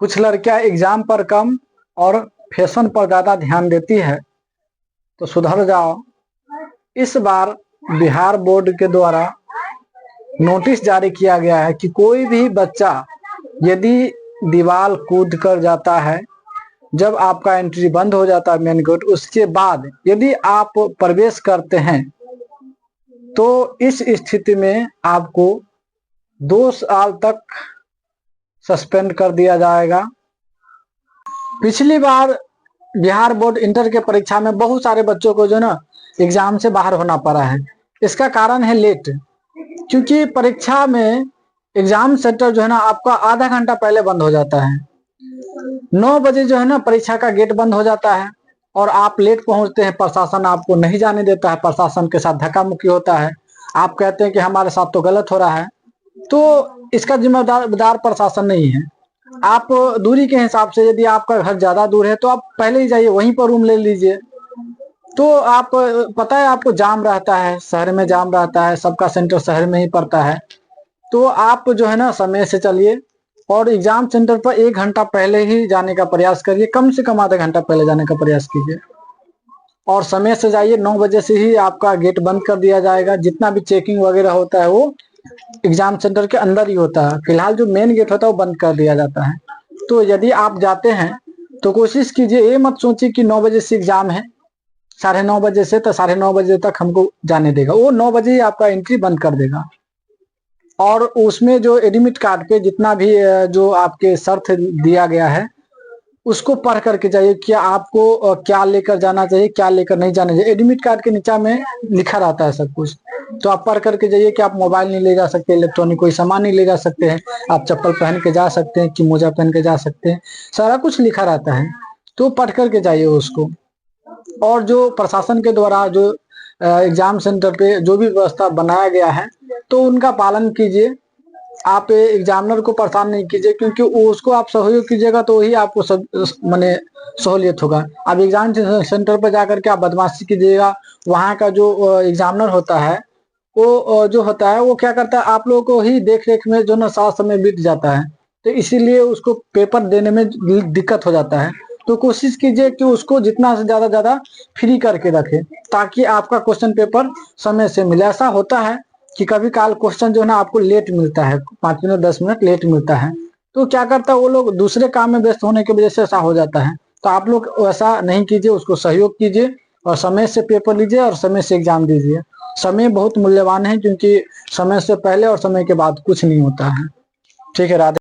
कुछ लड़कियां एग्जाम पर कम और फैशन पर ज्यादा ध्यान देती है, तो सुधर जाओ। इस बार बिहार बोर्ड के द्वारा नोटिस जारी किया गया है कि कोई भी बच्चा यदि दीवार कूद कर जाता है, जब आपका एंट्री बंद हो जाता है मेन गेट, उसके बाद यदि आप प्रवेश करते हैं तो इस स्थिति में आपको 2 साल तक सस्पेंड कर दिया जाएगा। पिछली बार बिहार बोर्ड इंटर के परीक्षा में बहुत सारे बच्चों को जो ना एग्जाम से बाहर होना पड़ा है। इसका कारण है लेट, क्योंकि परीक्षा में एग्जाम सेंटर जो है ना आपका आधा घंटा पहले बंद हो जाता है। 9 बजे जो है ना परीक्षा का गेट बंद हो जाता है और आप लेट पहुंचते हैं, प्रशासन आपको नहीं जाने देता है, प्रशासन के साथ धक्का मुक्की होता है। आप कहते हैं कि हमारे साथ तो गलत हो रहा है, तो इसका जिम्मेदार प्रशासन नहीं है। आप दूरी के हिसाब से, यदि आपका घर ज्यादा दूर है तो आप पहले ही जाइए, वहीं पर रूम ले लीजिए। तो आप पता है आपको जाम रहता है, शहर में जाम रहता है, सबका सेंटर शहर में ही पड़ता है, तो आप जो है ना समय से चलिए और एग्जाम सेंटर पर 1 घंटा पहले ही जाने का प्रयास करिए, कम से कम आधा घंटा पहले जाने का प्रयास कीजिए और समय से जाइए। 9 बजे से ही आपका गेट बंद कर दिया जाएगा। जितना भी चेकिंग वगैरह होता है वो एग्जाम सेंटर के अंदर ही होता है। फिलहाल जो मेन गेट होता है वो बंद कर दिया जाता है। तो यदि आप जाते हैं तो कोशिश कीजिए, ये मत सोचिए कि 9 बजे से एग्जाम है, 9:30 बजे से तो 9:30 बजे तक हमको जाने देगा। वो 9 बजे ही आपका एंट्री बंद कर देगा। और उसमें जो एडमिट कार्ड पे जितना भी जो आपके शर्त दिया गया है उसको पढ़ करके जाइए, क्या आपको क्या लेकर जाना चाहिए, क्या लेकर नहीं जाना चाहिए। एडमिट कार्ड के नीचे में लिखा रहता है सब कुछ, तो आप पढ़ करके जाइए कि आप मोबाइल नहीं ले जा सकते, इलेक्ट्रॉनिक कोई सामान नहीं ले जा सकते हैं, आप चप्पल पहन के जा सकते हैं कि मोजा पहन के जा सकते हैं, सारा कुछ लिखा रहता है। तो पढ़ करके जाइए उसको। और जो प्रशासन के द्वारा जो एग्जाम सेंटर पे जो भी व्यवस्था बनाया गया है तो उनका पालन कीजिए। आप एग्जामिनर को परेशान नहीं कीजिए, क्योंकि उसको आप सहयोग कीजिएगा तो वही आपको सब माने सहूलियत होगा। आप एग्जाम सेंटर पर जाकर के आप बदमाशी कीजिएगा, वहाँ का जो एग्जामिनर होता है वो जो होता है वो क्या करता है, आप लोगों को ही देख रेख में जो ना सारा समय बीत जाता है, तो इसीलिए उसको पेपर देने में दिक्कत हो जाता है। तो कोशिश कीजिए कि उसको जितना से ज्यादा फ्री करके रखे, ताकि आपका क्वेश्चन पेपर समय से मिले। ऐसा होता है कि कभी काल क्वेश्चन जो है ना आपको लेट मिलता है, 5 मिनट 10 मिनट लेट मिलता है, तो क्या करता है वो लोग दूसरे काम में व्यस्त होने की वजह से ऐसा हो जाता है। तो आप लोग वैसा नहीं कीजिए, उसको सहयोग कीजिए और समय से पेपर लीजिए और समय से एग्जाम दीजिए। समय बहुत मूल्यवान है, क्योंकि समय से पहले और समय के बाद कुछ नहीं होता है। ठीक है, राधे।